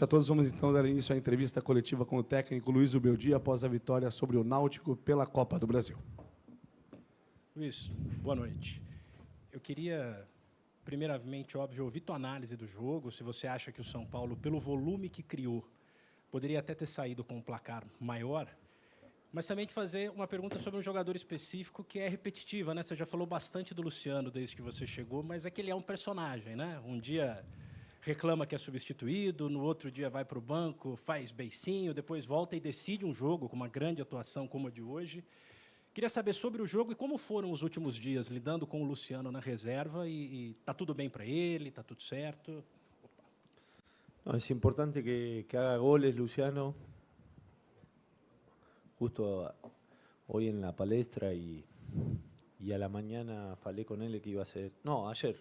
A todos, vamos então dar início à entrevista coletiva com o técnico Luiz Ubeldia após a vitória sobre o Náutico pela Copa do Brasil. Luiz, boa noite. Eu queria, primeiramente, óbvio, ouvir tua análise do jogo, se você acha que o São Paulo, pelo volume que criou, poderia até ter saído com um placar maior, mas também te fazer uma pergunta sobre um jogador específico que é repetitiva, né? Você já falou bastante do Luciano desde que você chegou, mas é que ele é um personagem, né? Um dia reclama que é substituído, no outro dia vai para o banco, faz beicinho, depois volta e decide um jogo com uma grande atuação como a de hoje. Queria saber sobre o jogo e como foram os últimos dias lidando com o Luciano na reserva e tá tudo bem para ele, tá tudo certo? No, es importante que haga goles Luciano. Justo hoy en la palestra y a la mañana falé con él que iba a hacer... No, ayer,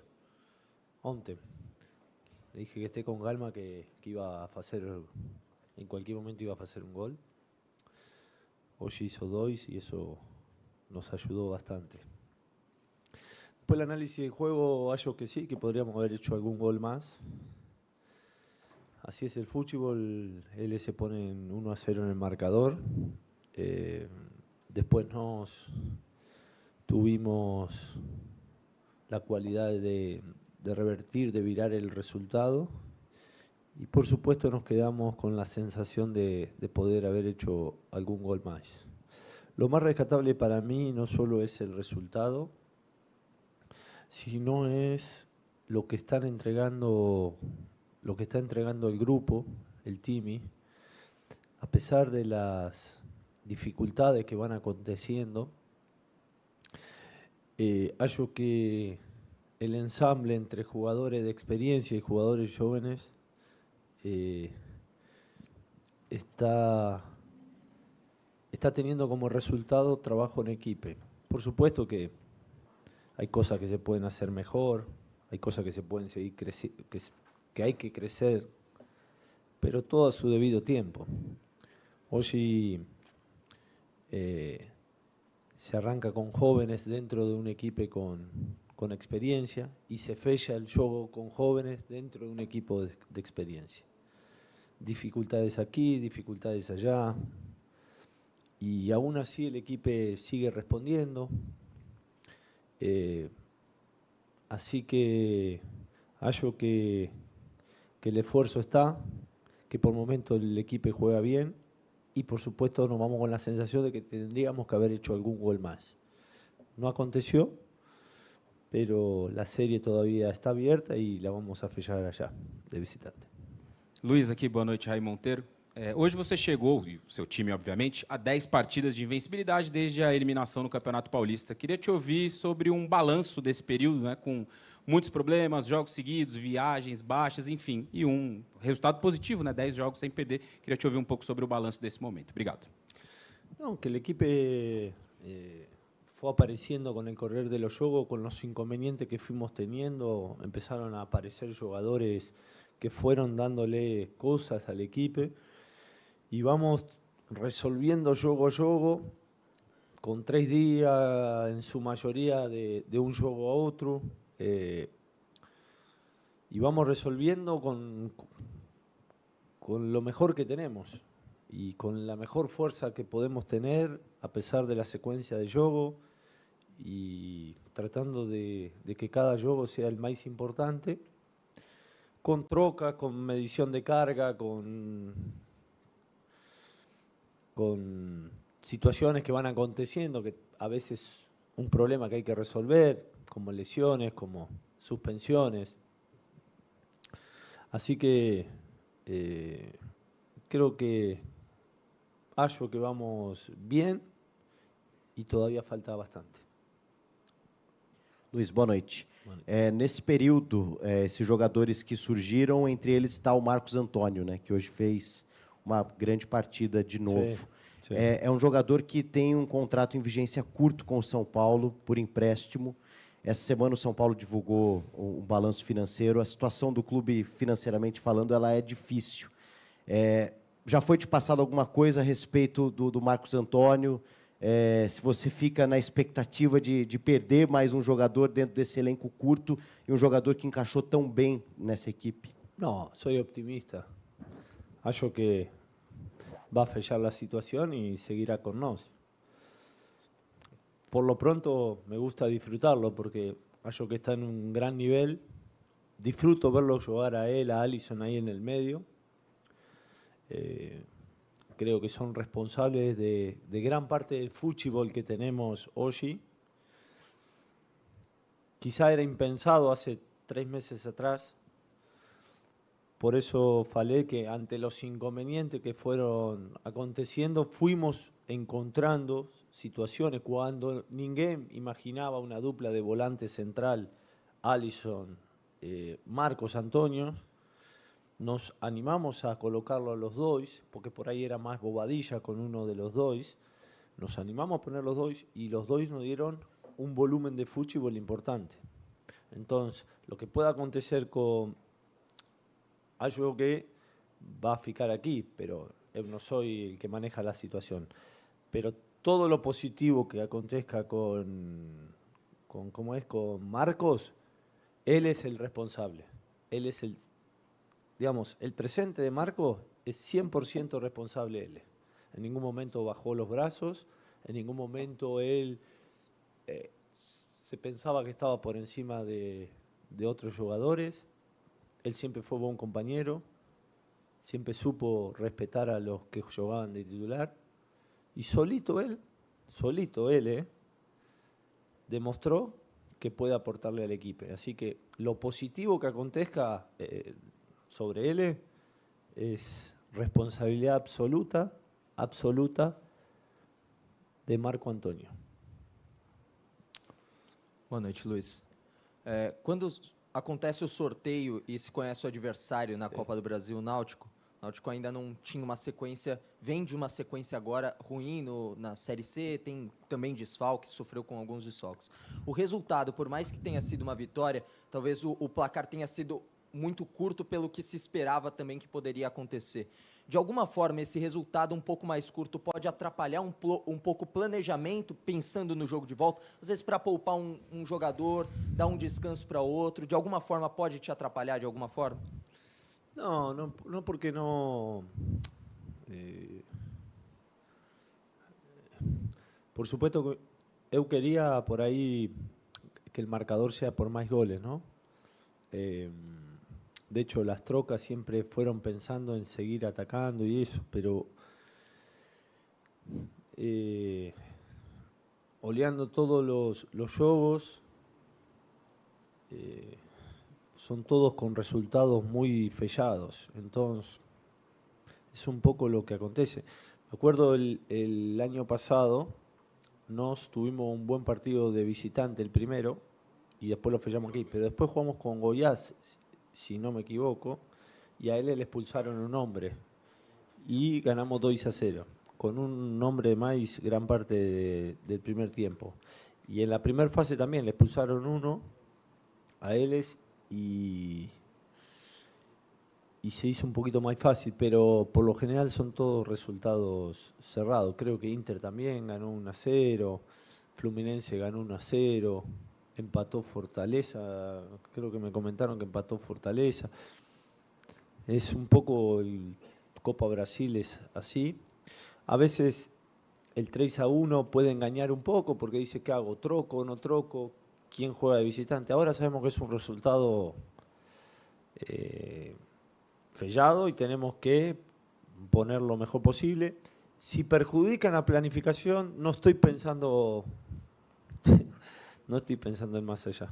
ontem. Le dije que esté con calma, que iba a hacer, en cualquier momento iba a hacer un gol. Hoy hizo 2 y eso nos ayudó bastante. Después el análisis del juego, hallo que sí, que podríamos haber hecho algún gol más. Así es el fútbol, él se pone 1-0 en el marcador. Después tuvimos la cualidad de revertir, de virar el resultado. Y por supuesto nos quedamos con la sensación de poder haber hecho algún gol más. Lo más rescatable para mí no solo es el resultado, sino es lo que están entregando, lo que está entregando el grupo, el Timi, a pesar de las dificultades que van aconteciendo. Hallo que el ensamble entre jugadores de experiencia y jugadores jóvenes está teniendo como resultado trabajo en equipo. Por supuesto que hay cosas que se pueden hacer mejor, hay cosas que se pueden seguir creciendo, que hay que crecer, pero todo a su debido tiempo. Hoy se arranca con jóvenes dentro de un equipo con experiencia y se fecha el juego con jóvenes dentro de un equipo de experiencia. Dificultades aquí, dificultades allá, y aún así el equipo sigue respondiendo. Así que hallo que el esfuerzo está, que por momento el equipo juega bien y por supuesto nos vamos con la sensación de que tendríamos que haber hecho algún gol más. No aconteció, pero la serie todavía está abierta y la vamos a fechar allá, de visitante. Luiz, aqui, boa noite, Raí Monteiro. Hoje você chegou, e o seu time, obviamente, a 10 partidas de invencibilidade desde a eliminação no Campeonato Paulista. Queria te ouvir sobre um balanço desse período, né, com muitos problemas, jogos seguidos, viagens, baixas, enfim, e um resultado positivo, né, 10 jogos sem perder. Queria te ouvir um pouco sobre o balanço desse momento. Obrigado. No, que el equipo fue apareciendo con el correr de los juegos, con los inconvenientes que fuimos teniendo, empezaron a aparecer jugadores que fueron dándole cosas al equipo y vamos resolviendo juego a juego con 3 días en su mayoría de un juego a otro y vamos resolviendo con lo mejor que tenemos y con la mejor fuerza que podemos tener a pesar de la secuencia de juego y tratando de que cada juego sea el más importante, con troca, con medición de carga, con situaciones que van aconteciendo, que a veces un problema que hay que resolver, como lesiones, como suspensiones. Así que creo que hallo que vamos bien e todavía falta bastante. Luiz, boa noite. Nesse período, esses jogadores que surgiram, entre eles está o Marcos Antônio, né, que hoje fez uma grande partida de novo. Sim. É um jogador que tem um contrato em vigência curto com o São Paulo, por empréstimo. Essa semana o São Paulo divulgou um balanço financeiro. A situação do clube, financeiramente falando, ela é difícil. Já foi te passado alguma coisa a respeito do Marcos Antônio? Se você fica na expectativa de perder mais um jogador dentro desse elenco curto e um jogador que encaixou tão bem nessa equipe? No, soy optimista. acho que va a fechar la situación y seguirá con nos. Por lo pronto me gusta disfrutarlo porque acho que está en un gran nivel. Disfruto verlo jugar a él, a Alisson ahí en el medio. Creo que son responsables de gran parte del fútbol que tenemos hoy. Quizá era impensado hace 3 meses atrás. Por eso falé que ante los inconvenientes que fueron aconteciendo, fuimos encontrando situaciones cuando ninguém imaginaba una dupla de volante central, Alisson, Marcos Antonio. Nos animamos a colocarlo a los dos, porque por ahí era más bobadilla con uno de los dos. Nos animamos a poner los dos y los dos nos dieron un volumen de fútbol importante. Entonces, lo que pueda acontecer con algo que va a ficar aquí, pero yo no soy el que maneja la situación. Pero todo lo positivo que acontezca con Marcos, él es el responsable. Él es el, digamos, el presente de Marcos es 100% responsable él. En ningún momento bajó los brazos, en ningún momento él se pensaba que estaba por encima de otros jugadores. Él siempre fue buen compañero, siempre supo respetar a los que jugaban de titular. Y solito él, demostró que puede aportarle al equipo. Así que lo positivo que acontezca sobre él es responsabilidad absoluta de Marco Antônio. Boa noite, Luiz. Quando acontece o sorteio e se conhece o adversário na Copa do Brasil, o Náutico ainda não tinha uma sequência, vem de uma sequência agora ruim na Série C, tem também desfalques, sofreu com alguns desfalques. O resultado, por mais que tenha sido uma vitória, talvez o placar tenha sido muito curto pelo que se esperava também que poderia acontecer. De alguma forma, esse resultado um pouco mais curto pode atrapalhar um pouco o planejamento, pensando no jogo de volta, às vezes para poupar um jogador, dar um descanso para outro, de alguma forma pode te atrapalhar de alguma forma? No porque no. Por supuesto que yo quería por ahí que el marcador sea por más goles, ¿no? De hecho, las trocas siempre fueron pensando en seguir atacando y eso, pero oleando todos los juegos, son todos con resultados muy fechados. Entonces, es un poco lo que acontece. Me acuerdo el año pasado, nos tuvimos un buen partido de visitante, el primero, y después lo fechamos aquí. Pero después jugamos con Goiás, si no me equivoco, y a él le expulsaron un hombre. Y ganamos 2-0, con un hombre más gran parte del primer tiempo. Y en la primera fase también le expulsaron uno a él y se hizo un poquito más fácil, pero por lo general son todos resultados cerrados. Creo que Inter también ganó 1-0, Fluminense ganó 1-0, empató Fortaleza, creo que me comentaron que empató Fortaleza. Es un poco el Copa Brasil es así. A veces el 3-1 puede engañar un poco porque dice, ¿qué hago? ¿Troco o no troco? ¿Quién juega de visitante? Ahora sabemos que es un resultado fallado y tenemos que poner lo mejor posible. Si perjudican la planificación, no estoy pensando en más allá.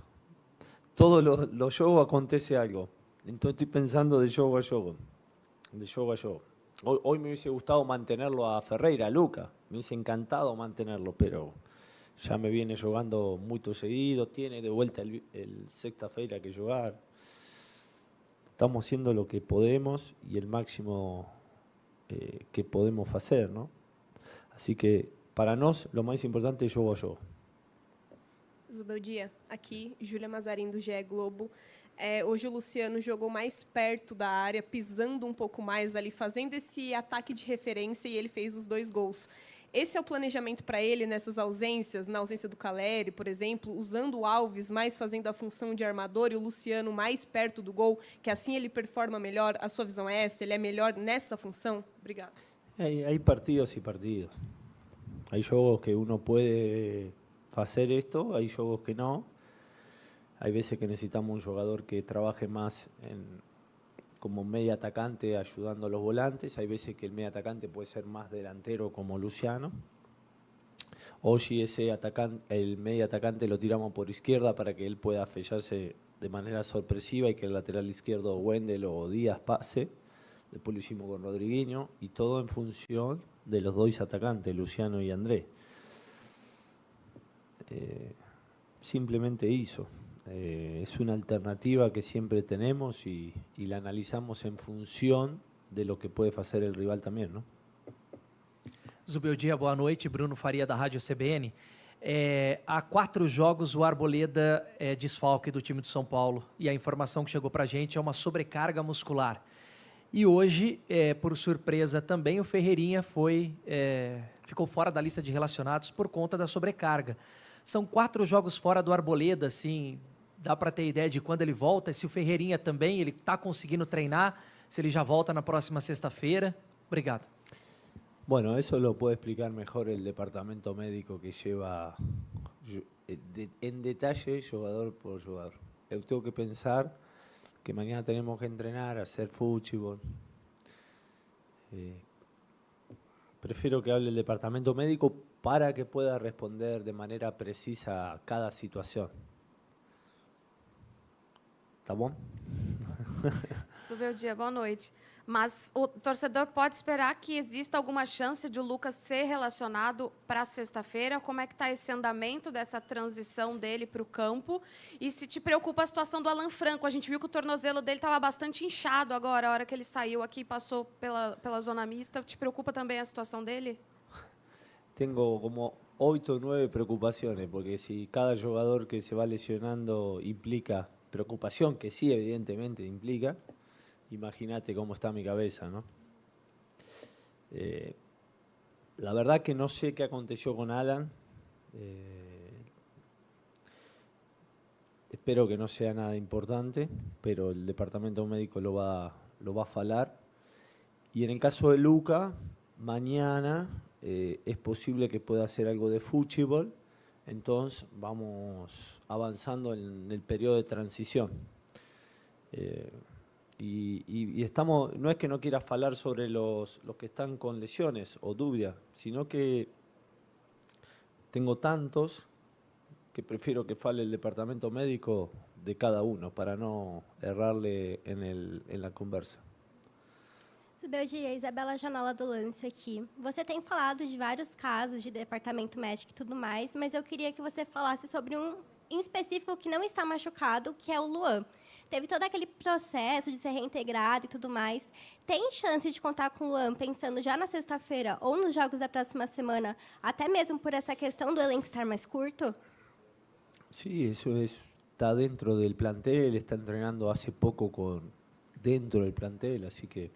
Todos los juegos acontece algo. Entonces estoy pensando de juego a juego. Hoy me hubiese gustado mantenerlo a Ferreira, a Luca. Me hubiese encantado mantenerlo, pero ya me viene jugando muy seguido. Tiene de vuelta el sexta-feira que jugar. Estamos haciendo lo que podemos y el máximo que podemos hacer, ¿no? Así que para nós lo mais importante é jogo a jogo. Bom dia, aqui Júlia Mazarin do GE Globo. Hoje o Luciano jogou mais perto da área, pisando um pouco mais ali, fazendo esse ataque de referência e ele fez os 2 gols. Esse é o planejamento para ele nessas ausências, na ausência do Caleri, por exemplo, usando o Alves mais fazendo a função de armador e o Luciano mais perto do gol, que assim ele performa melhor? A sua visão é essa? Ele é melhor nessa função? Obrigado. Hay partidos y partidos. Hay juegos que uno puede hacer esto, hay juegos que no. Hay veces que necesitamos un jugador que trabaje más como media atacante ayudando a los volantes. Hay veces que el media atacante puede ser más delantero como Luciano. O si el media atacante lo tiramos por izquierda para que él pueda fellarse de manera sorpresiva y que el lateral izquierdo Wendel o Díaz pase. Después lo hicimos con Rodriguinho y todo en función de los dos atacantes, Luciano y Andrés. Simplemente hizo. Es una alternativa que siempre tenemos y la analizamos en función de lo que puede hacer el rival también, ¿no? Zubeldia, boa noite. Bruno Faria, da Rádio CBN. Há 4 jogos o Arboleda é desfalque do time de São Paulo e a informação que chegou para a gente é uma sobrecarga muscular. E hoje, por surpresa também, o Ferreirinha ficou fora da lista de relacionados por conta da sobrecarga. São 4 jogos fora do Arboleda, assim, dá para ter ideia de quando ele volta, se o Ferreirinha também ele está conseguindo treinar, se ele já volta na próxima sexta-feira. Obrigado. Bueno, eso lo puede explicar mejor el departamento médico que lleva en detalle jugador por jugador. Yo tengo que pensar que mañana tenemos que entrenar, hacer fútbol. Prefiero que hable el departamento médico para que pueda responder de manera precisa a cada situación. Tá bom? Zubeldia, boa noite. Mas o torcedor pode esperar que exista alguma chance de o Lucas ser relacionado para sexta-feira? Como é que está esse andamento dessa transição dele para o campo? E se te preocupa a situação do Alan Franco? A gente viu que o tornozelo dele estava bastante inchado agora, a hora que ele saiu aqui e passou pela zona mista. Te preocupa também a situação dele? Tengo como 8 o 9 preocupaciones, porque si cada jugador que se va lesionando implica preocupación, que sí evidentemente implica, imagínate cómo está mi cabeza, ¿no? La verdad que no sé qué aconteció con Alan. Espero que no sea nada importante, pero el departamento médico lo va a falar. Y en el caso de Luca, mañana es posible que pueda hacer algo de fútbol. Entonces vamos avanzando en el periodo de transición. Y estamos, no es que no quiera hablar sobre los que están con lesiones o dudas, sino que tengo tantos que prefiero que fale el departamento médico de cada uno para no errarle en la conversa. Zubeldia, Isabela Janola do Lance aqui. Você tem falado de vários casos de departamento médico e tudo mais, mas eu queria que você falasse sobre um em específico que não está machucado, que é o Luan. Teve todo aquele processo de ser reintegrado e tudo mais. Tem chance de contar com o Luan pensando já na sexta-feira ou nos jogos da próxima semana, até mesmo por essa questão do elenco estar mais curto? Sí, eso está dentro del plantel, está entrenando hace poco dentro del plantel, así que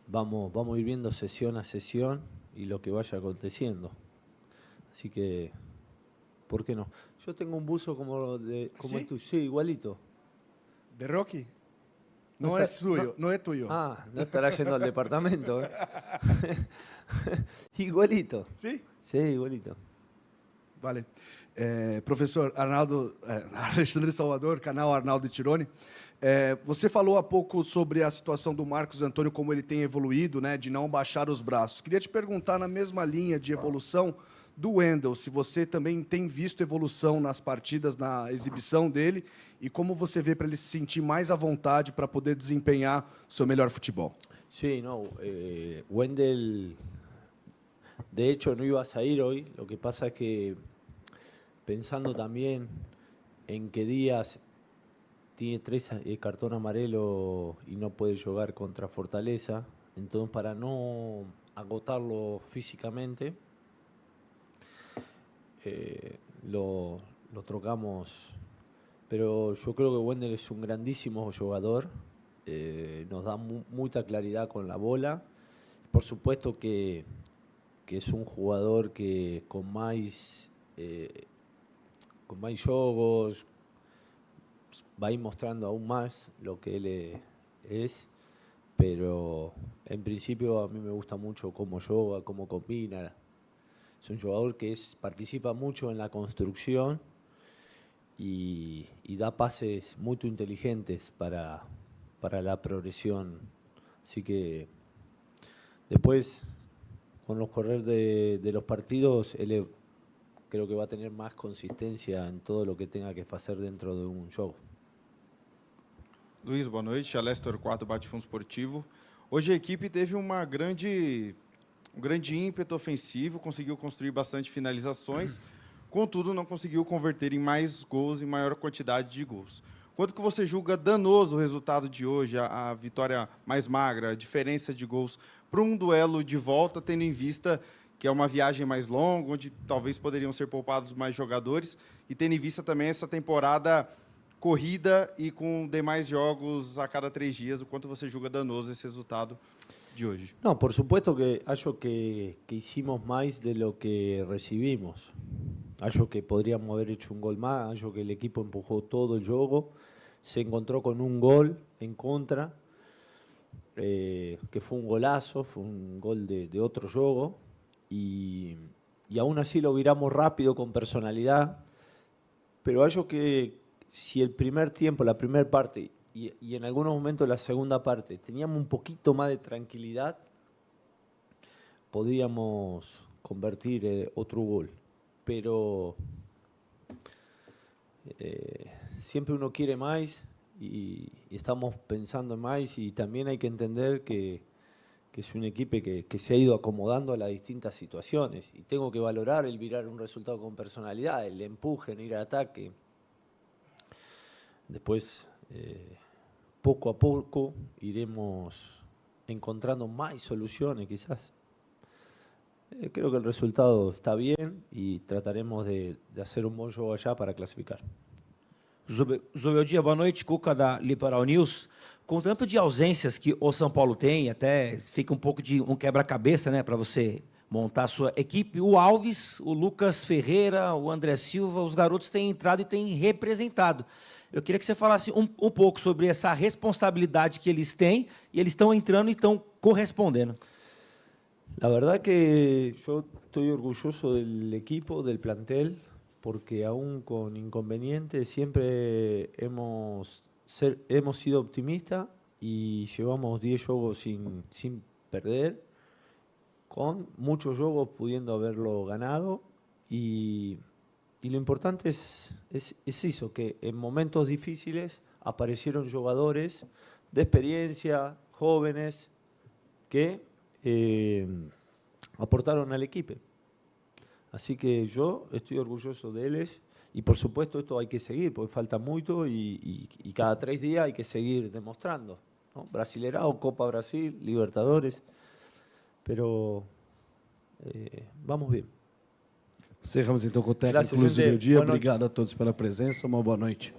vamos a ir viendo sesión a sesión y lo que vaya aconteciendo. Así que, ¿por qué no? Yo tengo un buzo como el tuyo, sí, igualito. ¿De Rocky? No No, está- es tuyo, no es tuyo. Ah, no estará yendo al departamento. ¿Eh? Igualito. ¿Sí? Sí, igualito. Vale. Professor Arnaldo, Alexandre Salvador, canal Arnaldo Tironi. Você falou há pouco sobre a situação do Marcos Antônio, como ele tem evoluído, né, de não baixar os braços. Queria te perguntar, na mesma linha de evolução do Wendel, se você também tem visto evolução nas partidas, na exibição dele, e como você vê para ele se sentir mais à vontade para poder desempenhar o seu melhor futebol. Sí, no, Wendel, de hecho no iba a salir hoy, lo que pasa es que pensando también en que Díaz tiene 3 cartón amarelo y no puede jugar contra Fortaleza, entonces para no agotarlo físicamente, lo trocamos, pero yo creo que Wendel es un grandísimo jugador, nos da mucha claridad con la bola. Por supuesto que es un jugador que con más jogos va a ir mostrando aún más lo que él es, pero en principio a mí me gusta mucho cómo juega, cómo combina. Es un jugador que participa mucho en la construcción y da pases muy inteligentes para la progresión. Así que después, con los correr de los partidos, él creo que va a tener más consistencia en todo lo que tenga que hacer dentro de un jogo. Luiz, boa noite. Alestor 4, Bate-Fundo Esportivo. Hoje a equipe teve um grande ímpeto ofensivo, conseguiu construir bastante finalizações, contudo não conseguiu converter em mais gols, em maior quantidade de gols. Quanto que você julga danoso o resultado de hoje, a vitória mais magra, a diferença de gols, para um duelo de volta, tendo em vista que é uma viagem mais longa, onde talvez poderiam ser poupados mais jogadores, e tendo em vista também essa temporada corrida e com demais jogos a cada 3 dias, o quanto você julga danoso esse resultado de hoje? No, por supuesto que acho que hicimos más de lo que recibimos. Acho que podríamos haber hecho un gol más, acho que el equipo empujó todo el juego, se encontró con un gol en contra, que fue un golazo, fue un gol de otro juego, y aún así lo viramos rápido, con personalidad, pero acho que si el primer tiempo, la primera parte, y en algunos momentos la segunda parte, teníamos un poquito más de tranquilidad, podríamos convertir otro gol. Pero siempre uno quiere más y estamos pensando en más, y también hay que entender que es un equipo que se ha ido acomodando a las distintas situaciones, y tengo que valorar el virar un resultado con personalidad, el empuje, en ir al ataque. Después, poco a poco, iremos encontrando más soluciones quizás. Creo que el resultado está bien y trataremos de hacer un buen juego allá para clasificar. Zubeldia, boa noite. Cuca da Litoral News. Com o tanto de ausências que o São Paulo tem, até fica um pouco de um quebra-cabeça, né, para você montar a sua equipe. O Alves, o Lucas Ferreira, o André Silva, os garotos têm entrado e têm representado. Eu queria que você falasse um pouco sobre essa responsabilidade que eles têm, e eles estão entrando e estão correspondendo. La verdad que yo estoy orgulloso del equipo, del plantel, porque aún con inconvenientes siempre hemos sido optimistas y llevamos 10 juegos sin perder, con muchos juegos pudiendo haberlo ganado, y lo importante es eso, que en momentos difíciles aparecieron jugadores de experiencia, jóvenes, que aportaron al equipo. Así que yo estoy orgulloso de ellos, y por supuesto esto hay que seguir, porque falta mucho, y cada 3 días hay que seguir demostrando, ¿no? Brasileirão, Copa Brasil, Libertadores, pero vamos bien. Encerramos então com o técnico Graças, Luiz gente. Zubeldia. Boa noite. Obrigado a todos pela presença. Uma boa noite.